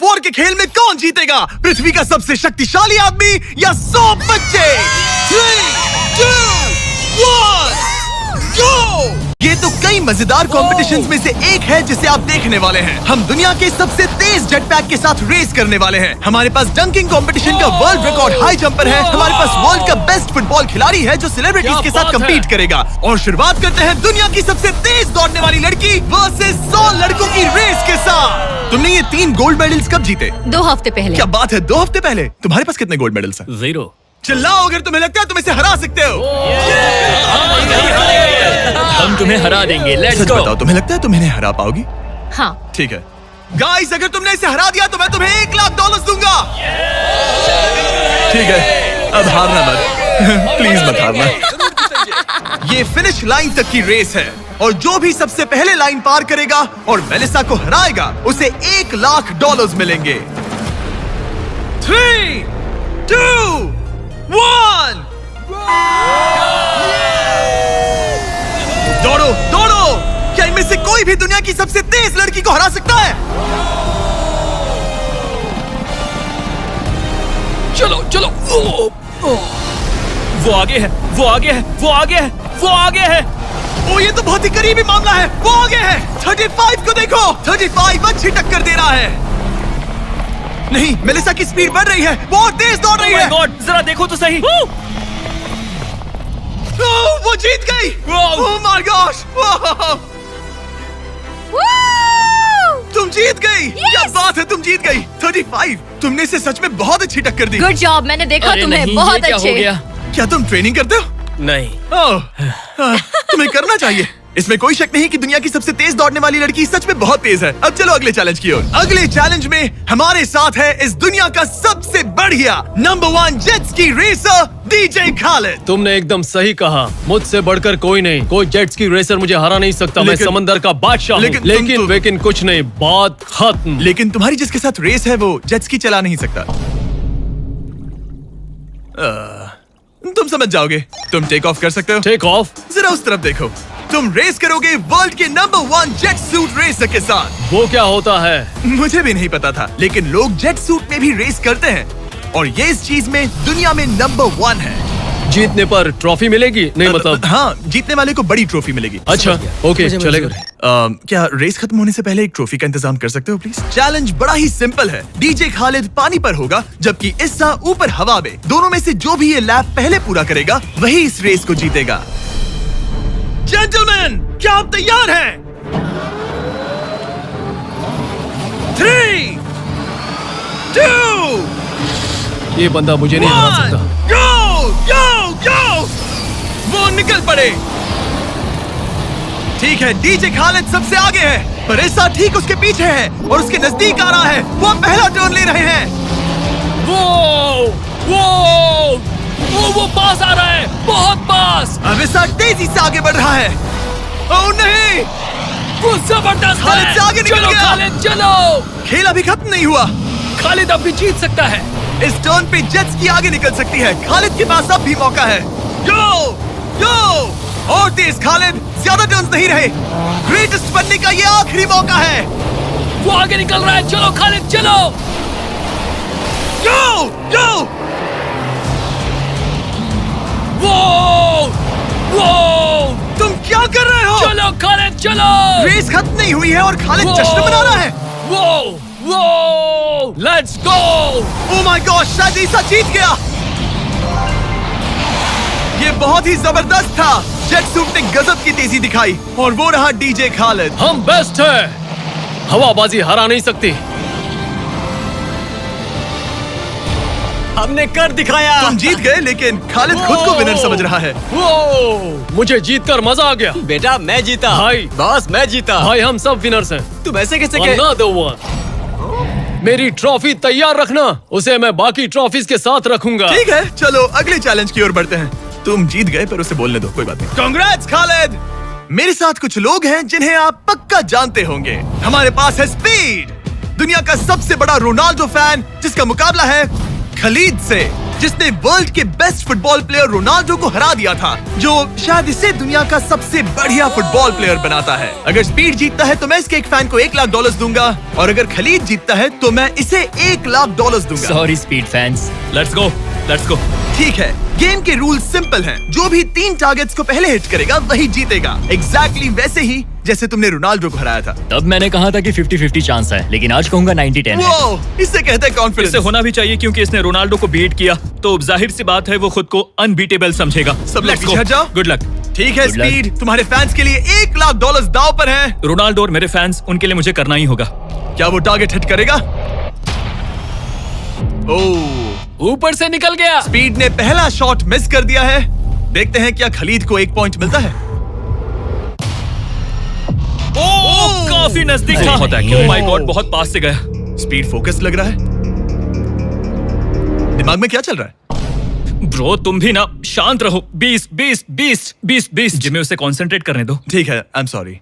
4 के खेल में कौन जीतेगा? पृथ्वी का सबसे शक्तिशाली आदमी या 100 बच्चे? 3, 2, 1, go! ये तो कई मजेदार कॉम्पिटिशन्स में से एक है जिसे आप देखने वाले हैं। हम दुनिया के सबसे तेज जेट पैक के साथ रेस करने वाले हैं। हमारे पास डंकिंग कंपटीशन का वर्ल्ड रिकॉर्ड हाई जंपर है। हमारे पास वर्ल्ड का बेस्ट फुटबॉल खिलाड़ी है जो सेलिब्रिटीज के साथ कम्पीट करेगा। और शुरुआत करते हैं दुनिया की सबसे तेज दौड़ने वाली लड़की वर्सेस 100 लड़कों की रेस के साथ। तुमने ये 3 गोल्ड मेडल्स कब जीते? 2 हफ्ते पहले। क्या बात है, 2 हफ्ते पहले? तुम्हारे पास कितने गोल्ड मेडल्स हैं? 0। चिल्लाओ अगर तुम्हें लगता है तुम इसे हरा सकते हो। हम तुम्हें हरा देंगे। लेट्स सच गो। बताओ, तुम्हें लगता है तुम इन्हें हरा पाओगी? हाँ। ठीक है गाइस, अगर तुमने इसे हरा दिया तो मैं तुम्हें $1,00,000 दूंगा। ठीक है, अब हारना मत। प्लीज मत हारना। ये फिनिश लाइन तक की रेस है और जो भी सबसे पहले लाइन पार करेगा और मेलिसा को हराएगा उसे $1,00,000 मिलेंगे। 3, 2, 1 दौड़ो दौड़ो। क्या इनमें से कोई भी दुनिया की सबसे तेज लड़की को हरा सकता है? चलो चलो। वो आगे है, वो आगे है, वो आगे है, वो आगे है। ओ, ये तो बहुत ही करीबी मामला है। वो आगे है। 35 को देखो। 35 अच्छी टक्कर दे रहा है। नहीं, मेलिसा की स्पीड बढ़ रही है। बहुत तेज दौड़ रही है। गॉड, जरा देखो तो सही। वो जीत गई। ओह माय गॉश, तुम जीत गई। क्या बात है, तुम जीत गई। 35। तुमने इसे सच में बहुत अच्छी टक्कर दी। गुड जॉब, मैंने देखा अरे तुम्हें। नहीं, बहुत ये क्या अच्छे। हो गया? क्या तुम ट्रेनिंग करते हो? नहीं। तुम्हें करना चाहिए। इसमें कोई शक नहीं कि दुनिया की सबसे तेज दौड़ने वाली लड़की सच में बहुत तेज है। अब चलो अगले चैलेंज की ओर। अगले चैलेंज में हमारे साथ है इस दुनिया का सबसे बढ़िया नंबर 1 जेट्स की रेसर डीजे खालिद। तुमने एकदम सही कहा। मुझसे बढ़कर कोई नहीं। कोई जेट्स की रेसर मुझे हरा नहीं सकता। मैं समंदर का बादशाह हूँ। लेकिन कुछ नहीं, बात खत्म। लेकिन तुम्हारी जिसके साथ रेस है वो जेट्स की चला नहीं सकता। तुम समझ जाओगे। तुम टेक ऑफ कर सकते हो। Take off? जरा उस तरफ देखो। तुम रेस करोगे वर्ल्ड के नंबर 1 जेट सूट रेसर के साथ। वो क्या होता है? मुझे भी नहीं पता था, लेकिन लोग जेट सूट में भी रेस करते हैं और ये इस चीज में दुनिया में नंबर 1 है। जीतने पर ट्रॉफी मिलेगी? नहीं मतलब। हाँ, जीतने वाले को बड़ी ट्रॉफी मिलेगी। अच्छा, ओके, चलेगा। क्या रेस खत्म होने से पहले एक ट्रॉफी का इंतजाम कर सकते हो प्लीज? चैलेंज बड़ा ही सिंपल है। डीजे खालिद पानी पर होगा जबकि इस्सा ऊपर हवा में। दोनों में से जो भी ये लैप पहले पूरा करेगा वही इस रेस को जीतेगा। जेंटलमैन, क्या आप तैयार हैं? 3, 2, ये बंदा मुझे नहीं हरा सकता। गो गो गो। वो निकल पड़े। ठीक है, डीजे खालिद सबसे आगे है पर इस्सा ठीक उसके पीछे है और उसके नजदीक आ रहा है। वो पहला टर्न ले रहे हैं। वो पास आ रहा है, बहुत पास। अब इस्सा तेजी से आगे बढ़ रहा है। ओह नहीं, वो जबरदस्त है। खालिद से आगे निकल चलो गया। खालिद चलो। खेल अभी खत्म नहीं हुआ। खालिद अब भी जीत सकता है। इस टर्न पे जेट्स की आगे निकल सकती है। खालिद के पास अब भी मौका है। गो गो और तेज खालिद, ज्यादा टर्न्स नहीं रहे। ग्रेटेस्ट बनने का ये आखिरी मौका है। वो आगे निकल रहा है। चलो खालिद चलो। गो गो। वो तुम क्या कर रहे हो? चलो खालिद चलो। रेस खत्म नहीं हुई है और खालिद जश्न मना रहा है। वो let's go. Oh my God, शायद इस्सा जीत गया। ये बहुत ही जबरदस्त था। जेट सूट ने गजब की तेजी दिखाई और वो रहा डीजे खालिद। हम बेस्ट है। हवाबाजी हरा नहीं सकती। हमने कर दिखाया। तुम जीत गए लेकिन खालिद खुद को विनर समझ रहा है। मुझे जीतकर मजा आ गया। बेटा मैं जीता। भाई। बॉस मैं जीता। भाई हम सब विनर्स हैं। तुम ऐसे कैसे Another one. मेरी ट्रॉफी तैयार रखना, उसे मैं बाकी ट्रॉफीज के साथ रखूंगा। ठीक है, चलो अगले चैलेंज की ओर बढ़ते हैं। तुम जीत गए पर उसे बोलने दो, कोई बात नहीं। कांग्रेट्स खालिद। मेरे साथ कुछ लोग हैं जिन्हें आप पक्का जानते होंगे। हमारे पास है स्पीड, दुनिया का सबसे बड़ा रोनाल्डो फैन जिसका मुकाबला है खलीद से। जिसने वर्ल्ड के बेस्ट फुटबॉल प्लेयर रोनाल्डो को हरा दिया था, जो शायद इसे दुनिया का सबसे बढ़िया फुटबॉल प्लेयर बनाता है। अगर स्पीड जीतता है तो मैं इसके एक फैन को $1 लाख दूंगा, और अगर खलीद जीतता है तो मैं इसे $1 लाख दूंगा। Sorry speed fans. Let's go, let's go. ठीक है, गेम के रूल सिंपल हैं। जो भी 3 टारगेट्स को पहले हिट करेगा वही जीतेगा। एग्जैक्टली वैसे ही जैसे तुमने रोनाल्डो को हराया था। तब मैंने कहा था कि 50-50 चांस है, लेकिन आज कहूंगा 90-10 है। वो इससे कहते हैं कॉन्फिडेंस। इससे होना भी चाहिए क्योंकि इसने रोनाल्डो को बीट किया, तो जाहिर सी बात है वो खुद को अनबीटेबल समझेगा। सब लोग पीछे हट जाओ। Good luck. ठीक है Good luck. स्पीड, तुम्हारे फैंस के लिए $1 लाख दांव पर है। रोनाल्डो और मेरे फैंस, उनके लिए मुझे करना ही होगा। क्या वो टारगेट हिट करेगा? ओह, ऊपर से निकल गया। स्पीड ने पहला शॉट मिस कर दिया है। देखते हैं क्या खलीद को 1 पॉइंट मिलता है। ओह, काफी नजदीक था। ओह माय गॉड, बहुत पास से गया। स्पीड फोकस लग रहा है। दिमाग में क्या चल रहा है? ब्रो तुम भी ना शांत रहो। 20 जिम्मे उसे कंसंट्रेट करने दो। ठीक है, आई एम सॉरी।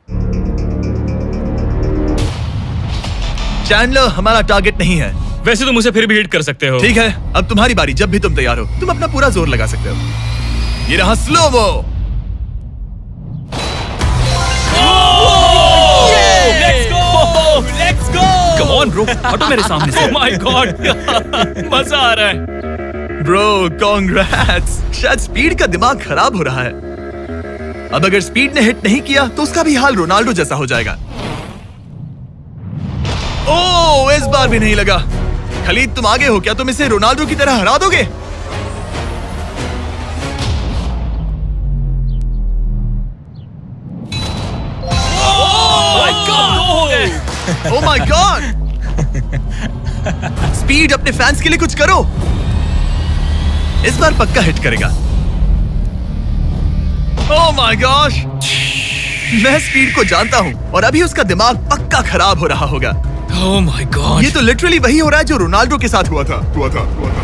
चैंडलर हमारा टारगेट नहीं है। वैसे तुम उसे फिर भी हिट कर सकते हो। ठीक है, अब तुम्हारी बारी। जब भी तुम तैयार हो तुम अपना पूरा जोर लगा सकते हो। ये रहा slomo. Let's go. Come on bro, हटो मेरे सामने से। ओह माय गॉड, मजा आ रहा है। Bro congrats. शायद स्पीड का दिमाग खराब हो रहा है। अब अगर स्पीड ने हिट नहीं किया तो उसका भी हाल रोनाल्डो जैसा हो जाएगा। ओह, इस बार भी नहीं लगा। खलीद तुम आगे हो, क्या तुम इसे रोनाल्डो की तरह हरा दोगे? ओह माय गॉड। स्पीड अपने फैंस के लिए कुछ करो। इस बार पक्का हिट करेगा। ओह माय गॉश, मैं स्पीड को जानता हूं और अभी उसका दिमाग पक्का खराब हो रहा होगा। ओह माय गॉड, ये तो लिटरली वही हो रहा है जो रोनाल्डो के साथ हुआ था।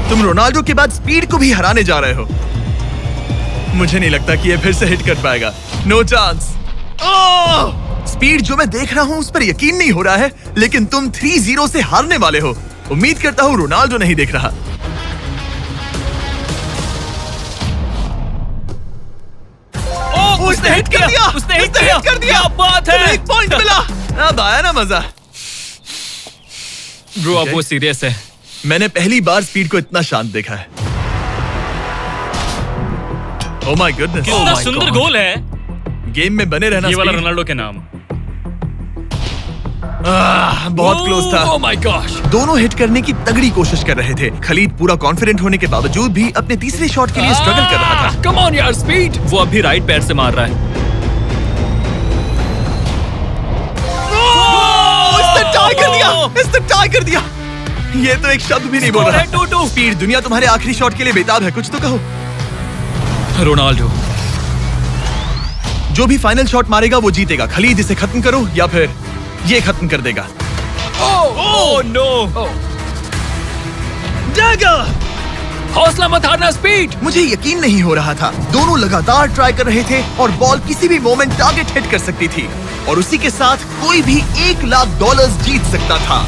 तुम रोनाल्डो के बाद स्पीड को भी हराने जा रहे हो। मुझे नहीं लगता कि ये फिर से हिट कर पाएगा। No chance. स्पीड जो मैं देख रहा हूं उस पर यकीन नहीं हो रहा है, लेकिन तुम 3-0 से हारने वाले हो। उम्मीद करता हूं रोनाल्डो नहीं देख रहा। उसने हिट कर दिया। उसने हिट कर दिया। क्या बात है। 1 पॉइंट मिला। अब आया ना मजा। ब्रो अब वो सीरियस है। मैंने पहली बार स्पीड को इतना शांत देखा है। ओह माय गुडनेस, कितना सुंदर गोल है। गेम में बने रहना। ये वाला स्पीड। रोनाल्डो के नाम। बहुत क्लोज था। ओह माय गॉश। दोनों हिट करने की तगड़ी कोशिश कर रहे थे। खलीद पूरा कॉन्फिडेंट होने के बावजूद भी अपने तीसरे शॉट के लिए स्ट्रगल कर रहा था। कम ऑन यार स्पीड। वो अभी राइट पैर से मार रहा है। इसने टाई कर दिया। इसने टाई कर दिया। ये तो एक शब्द भी नहीं बोल रहा। 2-2। स्पीड, दुनिया तुम्हारे आखिरी शॉट के लिए बेताब है। कुछ तो कहो। रोनाल्डो जो भी फाइनल शॉट मारेगा वो जीतेगा। खलीद इसे खत्म करो या फिर ये खत्म कर देगा। Oh no. डैगर! हौसला मत हारना स्पीड। मुझे यकीन नहीं हो रहा था। दोनों लगातार ट्राई कर रहे थे और बॉल किसी भी मोमेंट टारगेट हिट कर सकती थी, और उसी के साथ कोई भी $1 लाख जीत सकता था।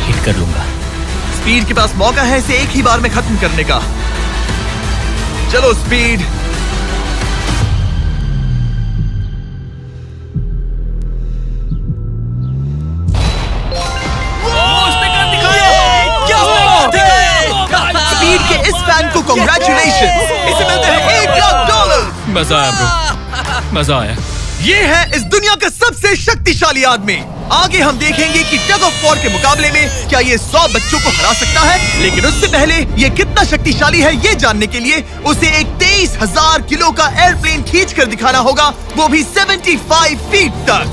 हिट कर लूंगा। स्पीड के पास मौका है इसे एक ही बार में खत्म करने का। चलो स्पीड। स्पीड के इस फैन को कांग्रेचुलेशन। इसे मिलते हैं $1 लाख। मजा आया ब्रो, मजा आया। ये है इस दुनिया का सबसे शक्तिशाली आदमी। आगे हम देखेंगे कि टग ऑफ वॉर के मुकाबले में क्या ये 100 बच्चों को हरा सकता है, लेकिन उससे पहले ये कितना शक्तिशाली है ये जानने के लिए उसे एक 23,000 किलो का एयरप्लेन खींच कर दिखाना होगा, वो भी 75 फीट तक।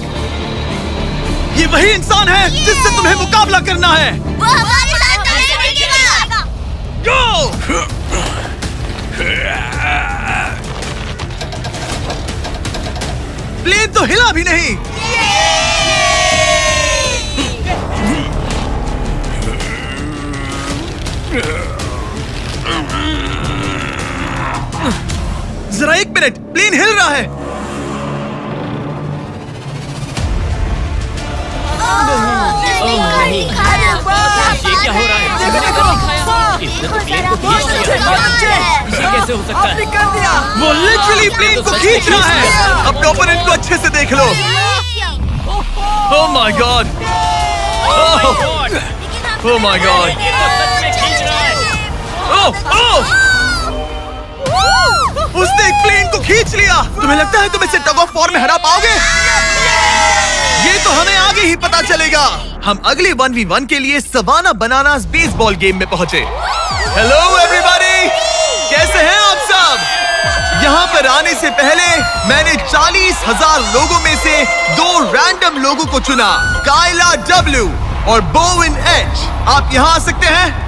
ये वही इंसान है जिससे तुम्हें मुकाबला करना है। वो हमारे साथ नहीं गिरेगा। गो! प्लेन तो हिला भी नहीं। जरा 1 मिनट, प्लेन हिल रहा है। ये क्या हो रहा है? इसने तो प्लेन को खींच लिया। ये कैसे हो सकता है? वो लिटरली प्लेन को खींच रहा है। अपने ओपोनेंट को अच्छे से देख लो। Oh my god, oh my god, ये तो सच में खींच रहा है। ओह उसने एक प्लेन को खींच लिया। तुम्हें लगता है तुम इसे टग ऑफ वॉर में हरा पाओगे? ये तो हमें आगे ही पता चलेगा। हम अगले 1v1 के लिए सवाना बनानास बेसबॉल गेम में पहुंचे। हेलो एवरीबॉडी, कैसे हैं आप सब? यहाँ पर आने से पहले मैंने 40,000 लोगों में से 2 रैंडम लोगों को चुना, काइला W और बोविन H। आप यहाँ आ सकते हैं।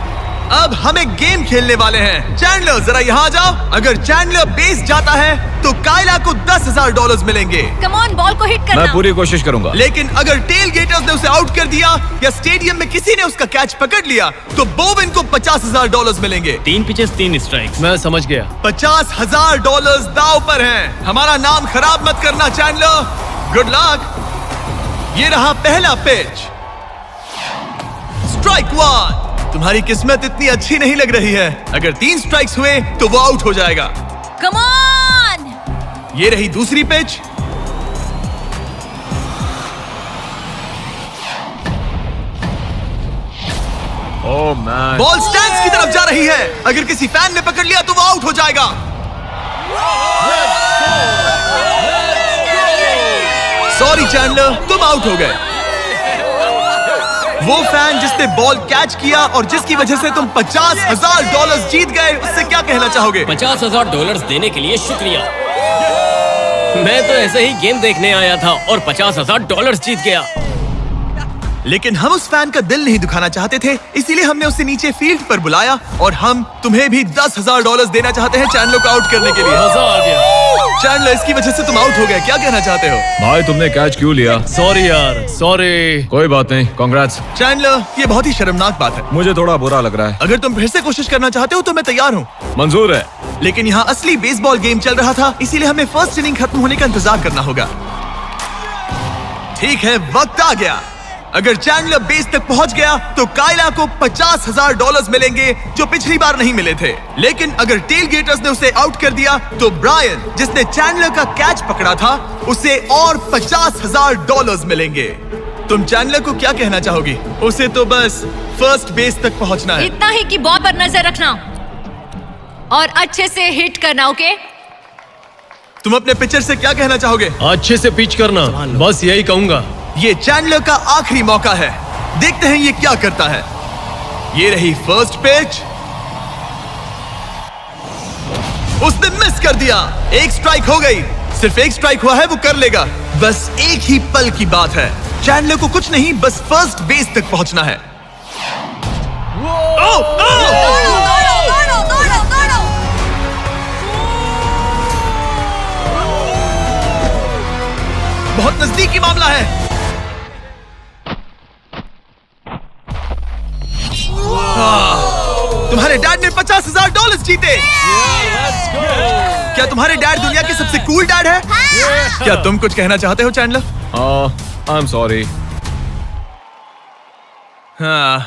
अब हमें गेम खेलने वाले हैं। चैंडलर जरा यहाँ जाओ। अगर चैंडलर बेस जाता है तो काइला को $10,000 मिलेंगे। कम ऑन, बॉल को हिट करना। मैं पूरी कोशिश करूंगा। लेकिन अगर टेल गेटर्स ने उसे आउट कर दिया या स्टेडियम में किसी ने उसका कैच पकड़ लिया तो बोविन को $50,000 मिलेंगे। 3 पिचेस 3 स्ट्राइक्स। मैं समझ गया। $50,000 दांव पर हैं। हमारा नाम खराब मत करना चैंडलर। Good luck. ये रहा पहला पिच। स्ट्राइक 1। तुम्हारी किस्मत इतनी अच्छी नहीं लग रही है। अगर 3 स्ट्राइक्स हुए तो वो आउट हो जाएगा। Come on. ये रही दूसरी pitch. Oh man, ball stands की तरफ जा रही है। अगर किसी फैन ने पकड़ लिया तो वो आउट हो जाएगा। सॉरी चैंडलर, तुम आउट हो गए। वो फैन जिसने बॉल कैच किया और जिसकी वजह से तुम $50,000 जीत गए, उससे क्या कहना चाहोगे? $50,000 देने के लिए शुक्रिया। मैं तो ऐसे ही गेम देखने आया था और $50,000 जीत गया। लेकिन हम उस फैन का दिल नहीं दुखाना चाहते थे, इसीलिए हमने उसे नीचे फील्ड पर बुलाया और हम तुम्हें भी $10,000 देना चाहते हैं चैंडलर को आउट करने के लिए। मजा आ गया। चैंडलर, इसकी वजह से तुम आउट हो गए, क्या कहना चाहते हो? भाई तुमने कैच क्यों लिया? सॉरी यार, सॉरी। कोई बात नहीं, कांग्रेट्स। चैंडलर, ये बहुत ही शर्मनाक बात है। मुझे थोड़ा बुरा लग रहा है। अगर तुम फिर से कोशिश करना चाहते हो तो मैं तैयार हूँ। मंजूर है। लेकिन यहाँ असली बेसबॉल गेम चल रहा था, इसीलिए हमें फर्स्ट इनिंग खत्म होने का इंतजार करना होगा। ठीक है, वक्त आ गया। अगर चैंडलर बेस तक पहुंच गया तो काइला को $50,000 मिलेंगे जो पिछली बार नहीं मिले थे। लेकिन अगर टेल गेटर्स ने उसे आउट कर दिया तो ब्रायन, जिसने चैंडलर का कैच पकड़ा था, उसे और $50,000 मिलेंगे। तुम चैंडलर को क्या कहना चाहोगी? उसे तो बस फर्स्ट बेस तक पहुंचना है। इतना ही कि बॉल पर नजर रखना और अच्छे से हिट करना। ओके, तुम अपने पिचर से क्या कहना चाहोगे? अच्छे से पिच करना, बस यही कहूंगा। ये चैंडलर का आखिरी मौका है। देखते हैं ये क्या करता है। ये रही फर्स्ट पिच। उसने मिस कर दिया। एक स्ट्राइक हो गई। सिर्फ एक स्ट्राइक हुआ है, वो कर लेगा। बस एक ही पल की बात है। चैंडलर को कुछ नहीं, बस फर्स्ट बेस तक पहुंचना है। ओह, ओह! बहुत नजदीकी मामला है। तुम्हारे डैड ने $50,000 जीते। क्या तुम्हारे डैड दुनिया के सबसे कूल डैड है? क्या तुम कुछ कहना चाहते हो चैंडलर? I am sorry. हाँ,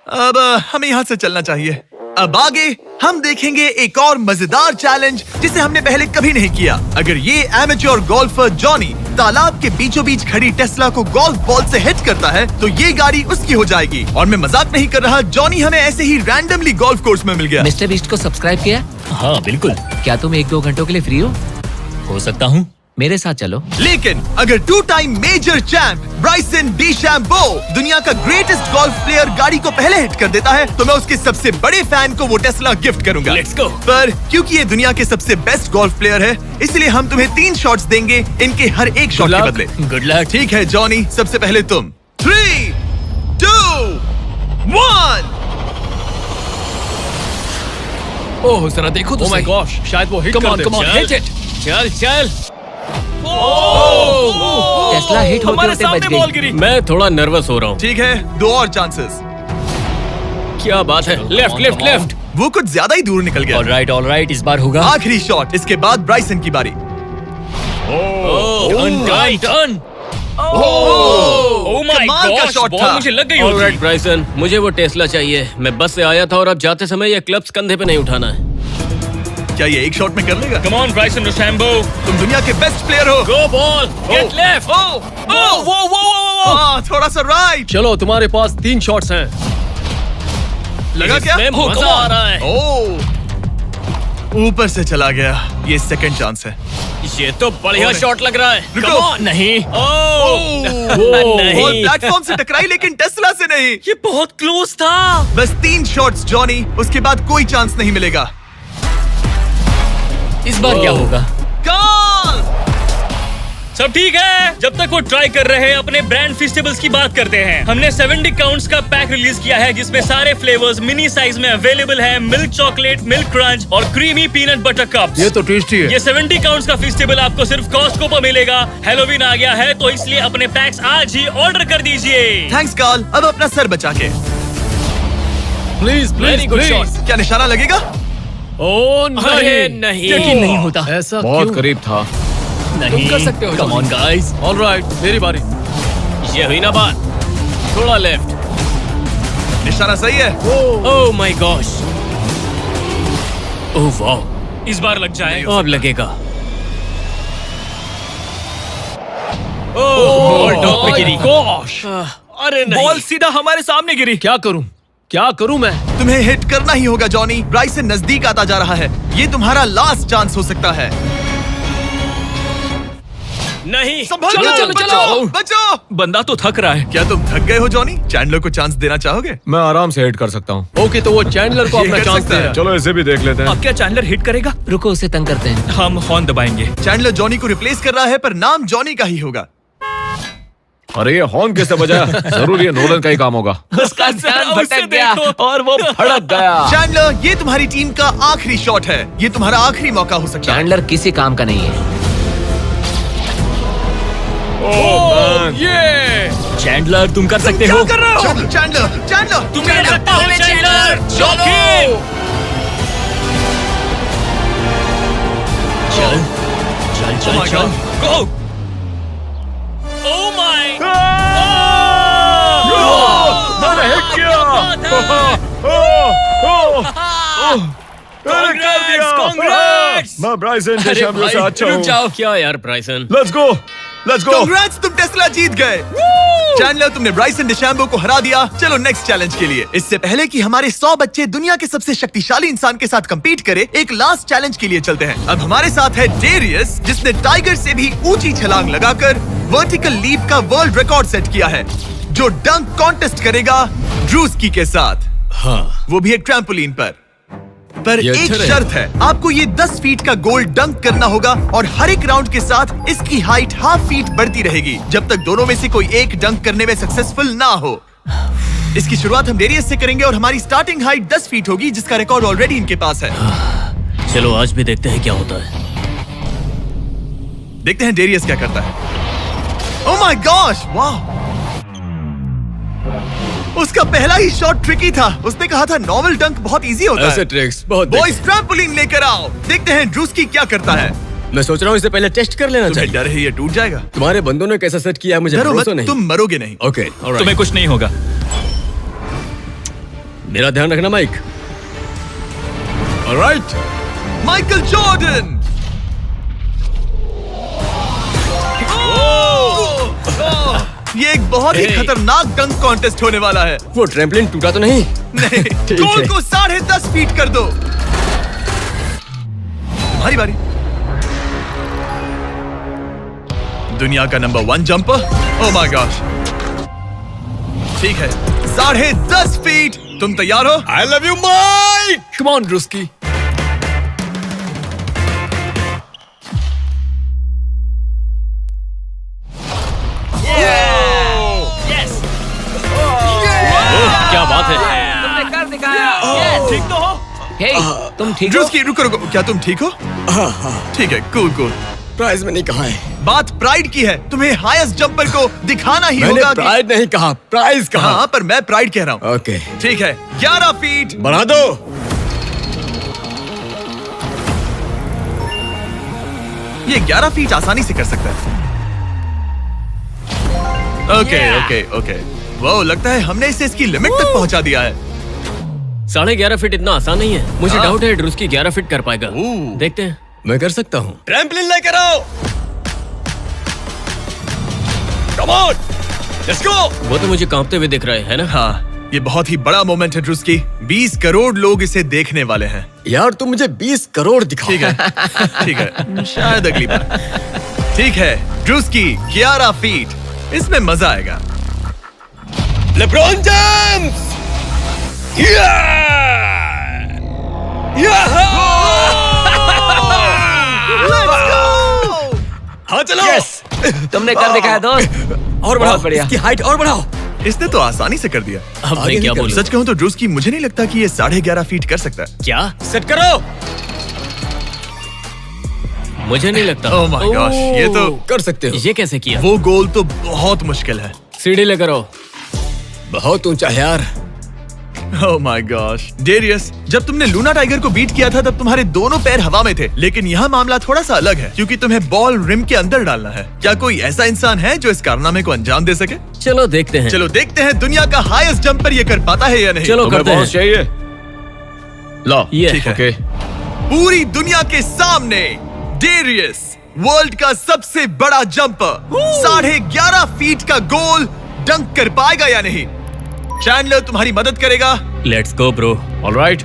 अब हमें यहाँ से चलना चाहिए। अब आगे हम देखेंगे एक और मजेदार चैलेंज जिसे हमने पहले कभी नहीं किया। अगर ये एमेच्योर गोल्फर जॉनी तालाब के बीचों बीच खड़ी टेस्ला को गोल्फ बॉल से हिट करता है तो ये गाड़ी उसकी हो जाएगी। और मैं मजाक नहीं कर रहा, जॉनी हमें ऐसे ही रैंडमली गोल्फ कोर्स में मिल गया। मिस्टर बीस्ट को सब्सक्राइब किया? हाँ बिल्कुल। क्या तुम 1-2 घंटों के लिए फ्री हो सकता हूँ। मेरे साथ चलो। लेकिन अगर 2 टाइम मेजर चैंप ब्राइसन डीशैम्बो दुनिया का ग्रेटेस्ट गोल्फ प्लेयर गाड़ी को पहले हिट कर देता है तो मैं उसके सबसे बड़े फैन को वो टेस्ला गिफ्ट करूंगा। Let's go। पर क्योंकि ये दुनिया के सबसे बेस्ट गोल्फ प्लेयर है, इसलिए हम तुम्हें 3 शॉट्स देंगे, इनके हर एक शॉट के बदले। Good luck. ठीक है जॉनी, सबसे पहले तुम। 3, 2, 1। ओह जरा देखो तो। ओह माय गॉश, शायद वो हिट कर दे। Come on, hit it. चल चल। टेस्ला हिट होते होते बच गई। मैं थोड़ा नर्वस हो रहा हूँ। ठीक है, 2 और चांसेस। क्या बात है। Left left left. वो कुछ ज्यादा ही दूर निकल गया। ऑलराइट, इस बार होगा। आखिरी शॉट, इसके बाद ब्राइसन की बारी। Turn turn turn. Oh my कमाल का गॉड, shot बॉल था। मुझे लग गई ऑलराइट होती। ब्राइसन, मुझे वो टेस्ला चाहिए। मैं बस से आया था और अब जाते समय ये क्लब्स कंधे पे नहीं उठाना है। क्या ये एक शॉट में कर लेगा? कम ऑन ब्राइसन डीचैम्बो, तुम दुनिया के बेस्ट प्लेयर हो। गो बॉल, गेट लेफ्ट। थोड़ा सा राइट। चलो तुम्हारे पास 3 शॉट्स हैं। लगा क्या? इसमें मजा आ रहा है। ऊपर से चला गया। ये सेकंड चांस है। ये तो बढ़िया ओह, शॉट लग रहा है। रुको। Come on, नहीं। बॉल नहीं। प्लेटफॉर्म से टकराई लेकिन टेस्ला से नहीं। ये बहुत क्लोज था। बस 3 शॉट्स जॉनी, उसके बाद कोई चांस नहीं मिलेगा। इस बार क्या होगा? गोल! सब ठीक है। जब तक वो ट्राई कर रहे हैं, अपने ब्रांड फेस्टिवल्स की बात करते हैं। हमने 70 काउंट्स का पैक रिलीज किया है जिसमें सारे फ्लेवर्स मिनी साइज में अवेलेबल है। मिल्क चॉकलेट, मिल्क क्रंच और क्रीमी पीनट बटर कप्स। ये तो टेस्टी है। ये 70 काउंट्स का फेस्टिवल आपको सिर्फ कॉस्टको पर मिलेगा। हैलोवीन आ गया है तो इसलिए अपने पैक्स आज ही ऑर्डर कर दीजिए। थैंक्स कार्ल, अब अपना सर बचा के। Please Very please good please. shot. क्या निशाना लगेगा? ओह अरे नहीं, नहीं। यकीन नहीं होता। ऐसा बहुत क्यों? करीब था। तुम कर सकते हो। Come on guys. ऑलराइट, मेरी बारी। ये हुई ना बात। थोड़ा लेफ्ट। निशाना सही है। ओह माय गॉश। Oh wow. इस बार लग जाए। अब लगेगा। बॉल टॉप पे गिरी। गॉश, अरे नहीं। बॉल सीधा हमारे सामने गिरी। क्या करूं? क्या करूं मैं? तुम्हें हिट करना ही होगा जॉनी। ब्राइसन नजदीक आता जा रहा है। ये तुम्हारा लास्ट चांस हो सकता है। नहीं। संभल चलो लो, चलो बचो, चलो। बचो। बंदा तो थक रहा है। क्या तुम थक गए हो जॉनी? चैंडलर को चांस देना चाहोगे? मैं आराम से हिट कर सकता हूँ। ओके, तो वो चैंडलर को ये अपना कर चांस सकता दे है। रहा है। चलो इसे भी देख लेते हैं। अब क्या चैंडलर हिट करेगा? रुको, उसे तंग करते हैं। हम हॉर्न दबाएंगे। चैंडलर जॉनी को रिप्लेस कर रहा है पर नाम जॉनी का ही होगा। अरे ये हॉर्न किसने बजाया? जरूर ये नोलन का ही काम होगा। उसका ध्यान उसे भटक गया देखो। और वो भड़क गया। चैंडलर, ये तुम्हारी टीम का आखिरी शॉट है। ये तुम्हारा आखिरी मौका हो सकता है। चैंडलर किसी काम का नहीं है। चैंडलर तुम कर सकते हो। कर रहे हो? चैंडलर, चैंडलर, तुम कर सकते हो चैंडलर। चलो। चल चल Oh चल my चल। God. गो। Oh my. मैंने हिट किया। कांग्रेट्स। मैं ब्राइसन अरे डिशैम्बो से भाई, अच्छा रुक हूँ। जाओ। क्या यार ब्राइसन? Let's go, let's go. Congrats, तुम टेस्ला जीत गए। चैंडलर, तुमने ब्राइसन डिशैम्बो को हरा दिया। चलो नेक्स्ट चैलेंज के लिए। इससे पहले कि हमारे 100 बच्चे दुनिया के सबसे शक्तिशाली इंसान के साथ compete करे, एक लास्ट चैलेंज के लिए चलते हैं। अब हमारे साथ है डेरियस, जिसने टाइगर से भी ऊंची छलांग लगाकर वर्टिकल लीप का वर्ल्ड रिकॉर्ड सेट किया है, जो डंक कॉन्टेस्ट करेगा ड्रूस्की के साथ। हाँ। वो भी एक ट्रैम्पोलिन पर ये एक अच्छा रहेगा। शर्त है, आपको ये 10 फीट का गोल डंक करना होगा और हर एक राउंड के साथ इसकी हाइट ½ फीट बढ़ती रहेगी जब तक दोनों में से कोई एक डंक करने में सक्सेसफुल ना हो। इसकी शुरुआत हम डेरियस से करेंगे और हमारी स्टार्टिंग हाइट 10 फीट होगी, जिसका रिकॉर्ड ऑलरेडी इनके पास है। चलो आज भी देखते हैं क्या होता है। देखते हैं डेरियस क्या करता है। ओह माय गॉश, वाह! उसका पहला ही शॉट ट्रिकी था। उसने कहा था नॉर्मल डंक बहुत इजी होता है। ट्रिक्स बहुत बॉयज, ट्रैम्पोलिन लेकर आओ। देखते हैं ड्रूस्की क्या करता है। मैं सोच रहा हूँ इसे पहले टेस्ट कर लेना तुम्हें डर है ये टूट जाएगा? तुम्हारे बंदों ने कैसा सेट किया है मुझे डरो मत, भरोसा नहीं। तुम मरोगे नहीं। ओके, तुम्हें कुछ नहीं होगा। मेरा ध्यान रखना माइक। Alright, Michael Jordan. ये एक बहुत ही Hey. खतरनाक डंक कॉन्टेस्ट होने वाला है। वो ट्रैम्पलिन टूटा तो नहीं? नहीं, ठीक गोल है। को 10.5 फीट कर दो। तुम्हारी बारी। दुनिया का number 1 jumper. Oh my gosh, ठीक है, 10.5 फीट। तुम तैयार हो? I love you Mike. Come on Druski. क्या बात है? तुमने कर दिखाया। ठीक तो हो? हे, तुम ठीक हो? ड्रूस्की, रुको रुको, क्या तुम ठीक हो? ठीक है, कूल कूल। प्राइज में नहीं कहा है। बात प्राइड की है। तुम्हें हाईएस्ट जंपर को दिखाना ही मैंने होगा कि... प्राइड नहीं कहा, प्राइज कहा। हाँ, पर मैं प्राइड कह रहा हूँ। ओके, ठीक है, 11 फीट। बढ़ा दो। ये 11 फीट आसानी से कर सकता है। ओके। वो लगता है हमने इसे इसकी लिमिट तक पहुंचा दिया है। 11.5 फीट इतना आसान नहीं है। मुझे डाउट है ड्रूस्की 11 फीट कर पाएगा। देखते हैं। मैं कर सकता हूँ। ट्रैम्पलिन लेकर आओ। Come on, let's go. वो तो मुझे कांपते हुए दिख रहे हैं ना। हाँ, ये बहुत ही बड़ा मोमेंट है ड्रूस्की। 20 करोड़ लोग इसे देखने वाले हैं। यार तुम मुझे 20 करोड़ दिखाओ। ठीक है शायद अगली बार। ठीक है ड्रूस्की, 11 फीट, इसमें मजा आएगा। लेब्रॉन जेम्स, हाँ चलो। तुमने कर दिखाया दोस्त। और बढ़ाओ, बहुत बढ़िया। इसकी हाइट और बढ़ाओ। इसने तो आसानी से कर दिया। अब मैं क्या बोलूं? सच कहूं तो ड्रूस्की, मुझे नहीं लगता कि ये 11.5 फीट कर सकता है। क्या? सेट करो। मुझे नहीं लगता। ओह माय गॉश, ये तो कर सकते हो। ये कैसे किया? वो गोल तो बहुत मुश्किल है। सीढ़ी लेकर आओ। बहुत ऊंचा है यार। ओह माय गॉश डेरियस, जब तुमने लूना टाइगर को बीट किया था तब तुम्हारे दोनों पैर हवा में थे, लेकिन यहाँ मामला थोड़ा सा अलग है क्योंकि तुम्हें बॉल रिम के अंदर डालना है। क्या कोई ऐसा इंसान है जो इस कारनामे को अंजाम दे सके? चलो देखते हैं। चलो देखते हैं दुनिया का हाईएस्ट जंपर ये कर पाता है या नहीं। चलो तुम्हें करते हैं। बहुत चाहिए। लो ये ठीक है। ओके। पूरी दुनिया के सामने डेरियस, वर्ल्ड का सबसे बड़ा जंपर, 11.5 फीट का गोल डंक कर पाएगा या नहीं? चैंडलर तुम्हारी मदद करेगा। Let's go bro. ऑलराइट।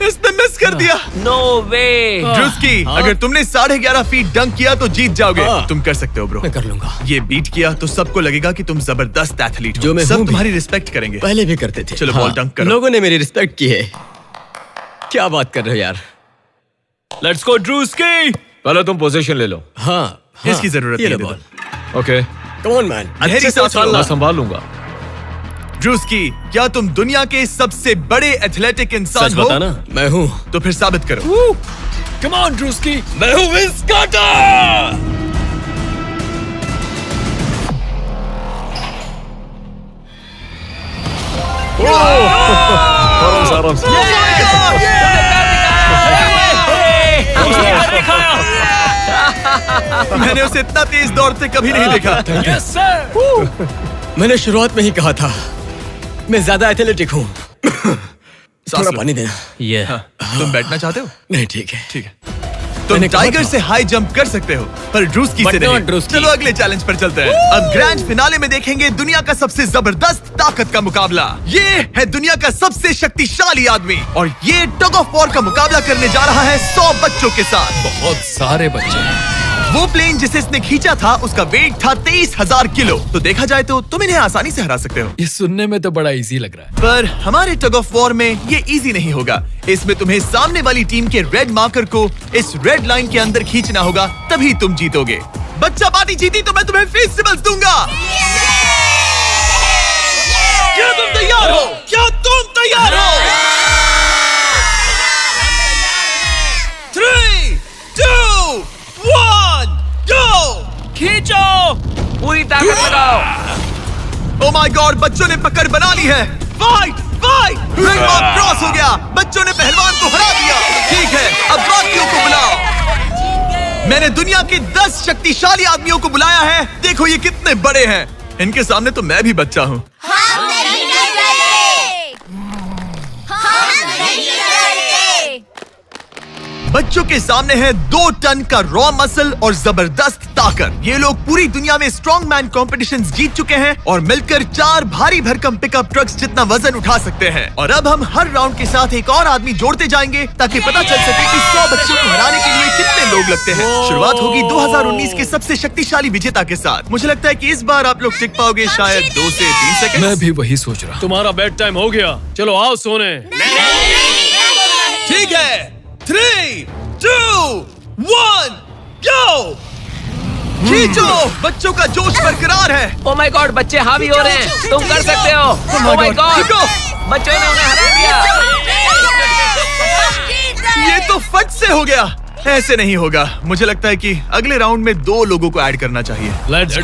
इसने मिस कर दिया। नो वे। ड्रूस्की, अगर तुमने 11.5 फीट डंक किया तो जीत जाओगे। तुम कर सकते हो ब्रो। मैं कर लूंगा। ये बीट किया तो सबको लगेगा कि तुम जबरदस्त एथलीट हो। जो मैं सब हूं भी। तुम्हारी रिस्पेक्ट करेंगे। पहले भी करते थे। चलो बॉल डंक करो। लोगों ने मेरी रिस्पेक्ट की है। क्या बात कर रहे हो यार? Let's go Druski. पहले तुम पोजीशन ले लो। हाँ, इसकी जरूरत ये नहीं ले है, ball. Okay. Come on man. अच्छे से उछालना। मैं संभाल लूंगा। ड्रूस्की, क्या तुम दुनिया के सबसे बड़े एथलेटिक इंसान सच हो? बताना। मैं हूँ। तो फिर साबित करो। Come on Druski. मैं हूँ विंस कार्टर। आराम से। मैंने उसे इतना तेज दौड़ते कभी नहीं देखा। मैंने शुरुआत में ही कहा था मैं ज्यादा एथलेटिक हूँ। थोड़ा लो। पानी देना। ये तुम बैठना चाहते हो? नहीं ठीक है। ठीक है। तुम मैंने कहा टाइगर था। से हाई जंप कर सकते हो पर ड्रूस्की से But not नहीं। ड्रूस्की। चलो अगले चैलेंज पर चलते हैं। अब ग्रैंड फिनाले में देखेंगे दुनिया का सबसे जबरदस्त ताकत का मुकाबला। ये है दुनिया का सबसे शक्तिशाली आदमी और ये टग ऑफ वॉर का मुकाबला करने जा रहा है 100 बच्चों के साथ। बहुत सारे बच्चे। वो प्लेन जिसे इसने खींचा था उसका वेट था 23,000 किलो। तो देखा जाए तो तुम इन्हें आसानी से हरा सकते हो। ये सुनने में तो बड़ा इजी लग रहा है। पर हमारे टग ऑफ वॉर में ये इजी नहीं होगा। इसमें तुम्हें सामने वाली टीम के रेड मार्कर को इस रेड लाइन के अंदर खींचना होगा, तभी तुम जीतोगे। बच्चा पार्टी जीती तो मैं तुम्हें फेस्टिवल्स दूंगा। क्या तुम तैयार हो? क्या तुम तैयार हो? 3, 2, 1, go! खींचो। पूरी ताकत लगाओ। ओ माय गॉड, बच्चों ने पकड़ बना ली है। Fight fight, red mark cross हो गया। बच्चों ने पहलवान को हरा दिया। ठीक है, अब बाकियों को बुलाओ। मैंने दुनिया के 10 शक्तिशाली आदमियों को बुलाया है। देखो ये कितने बड़े हैं। इनके सामने तो मैं भी बच्चा हूँ। हम नहीं डरते। हम नहीं डरते। बच्चों के सामने है 2 टन का रॉ मसल और जबरदस्त ताकत। ये लोग पूरी दुनिया में स्ट्रॉन्ग मैन कॉम्पिटिशंस जीत चुके हैं और मिलकर 4 भारी भरकम पिकअप ट्रक्स जितना वजन उठा सकते हैं। और अब हम हर राउंड के साथ एक और आदमी जोड़ते जाएंगे ताकि पता चल सके कि 100 बच्चों को हराने के लिए कितने लोग लगते हैं। शुरुआत होगी 2019 के सबसे शक्तिशाली विजेता के साथ। मुझे लगता है कि इस बार आप लोग टिक पाओगे शायद 2 से 3 सेकंड। मैं भी वही सोच रहा। तुम्हारा बेड टाइम हो गया। चलो आओ सोने। ठीक है, 3, 2, 1, go! खींचो। बच्चों का जोश बरकरार है। ओ माय गॉड, बच्चे हावी हो रहे हैं। तुम कर सकते हो। ओ माय गॉड, खींचो। बच्चों ने उन्हें हरा दिया। ये तो फट से हो गया। ऐसे नहीं होगा। मुझे लगता है कि अगले राउंड में 2 लोगों को ऐड करना चाहिए। Let's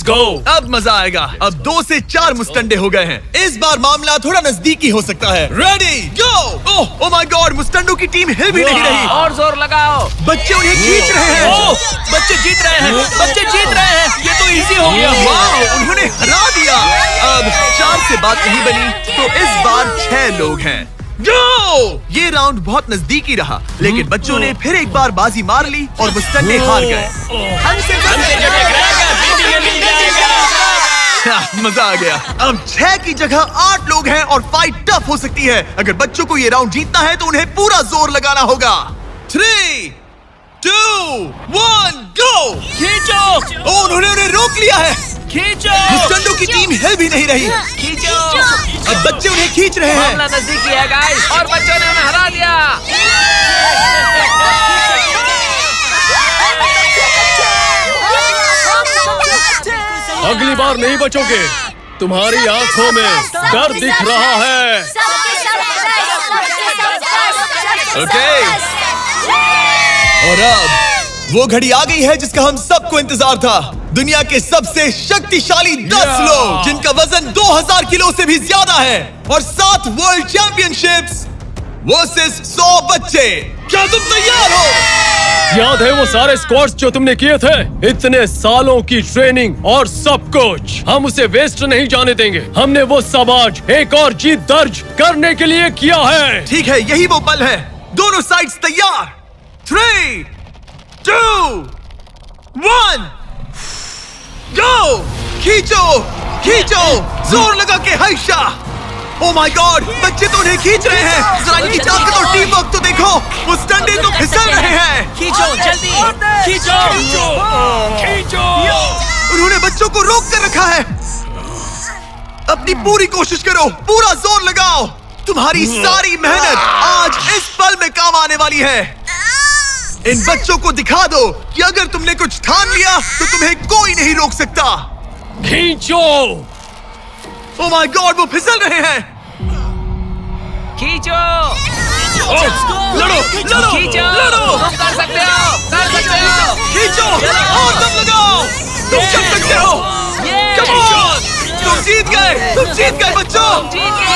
go. अब मजा आएगा। अब 2 से 4 मुस्टंडे हो गए हैं। इस बार मामला थोड़ा नजदीकी हो सकता है। Ready go. Oh my god, मुस्टंडों की टीम हिल भी नहीं रही। और जोर लगाओ। बच्चे उन्हें खींच रहे हैं। बच्चे जीत रहे हैं, बच्चे जीत रहे हैं। ये तो इजी हो गया। वाह, उन्होंने हरा दिया। अब 4 से बात नहीं बनी, तो इस बार 6 लोग हैं। गो! ये राउंड बहुत नजदीकी रहा, लेकिन बच्चों ने फिर एक बार बाजी मार ली और मुस्टंडे हार गए। मजा आ गया। अब 6 की जगह 8 लोग हैं और फाइट टफ हो सकती है। अगर बच्चों को ये राउंड जीतना है तो उन्हें पूरा जोर लगाना होगा। 3, 2, 1, गो! खींचो। उन्होंने उन्हें रोक लिया है। खींचो। मुस्टंडों की टीम हिल भी नहीं रही। खींचो। अब बच्चे उन्हें खींच रहे हैं। मामला नजदीकी है गाइस, और बच्चों ने उन्हें हरा दिया। अगली बार नहीं बचोगे। तुम्हारी आंखों में डर दिख रहा है। ओके। और अब वो घड़ी आ गई है जिसका हम सबको इंतजार था। दुनिया के सबसे शक्तिशाली 10 लोग, जिनका वजन 2000 किलो से भी ज्यादा है, और 7 वर्ल्ड चैंपियनशिप्स वर्सेस 100 बच्चे। क्या तुम तैयार हो? याद है वो सारे स्क्वाट्स जो तुमने किए थे? इतने सालों की ट्रेनिंग और सब कुछ, हम उसे वेस्ट नहीं जाने देंगे। हमने वो सब आज एक और जीत दर्ज करने के लिए किया है। ठीक है, यही वो पल है। दोनों साइड्स तैयार। 3, 2, 1, गो! खींचो, खींचो, जोर लगा के हैशा। ओह माय गॉड, बच्चे तो उन्हें खींच रहे हैं। जरा इनकी ताकत और टीम वर्क तो देखो। वो स्टंडे तो फिसल रहे हैं। खींचो जल्दी, खींचो। खींचो। उन्होंने बच्चों को रोक कर रखा है। अपनी पूरी कोशिश करो, पूरा जोर लगाओ। तुम्हारी सारी मेहनत आज इस पल में काम आने वाली है। इन बच्चों को दिखा दो कि अगर तुमने कुछ ठान लिया तो तुम्हें कोई नहीं रोक सकता। खींचो। ओह माय गॉड, वो फिसल रहे हैं। खींचो। लड़ो, लड़ो, खींचो। लड़ो। तुम कर सकते हो, कर सकते हो। खींचो और दम लगाओ। तुम कर सकते हो। ये। Come on! तुम जीत गए बच्चों। जीत गए।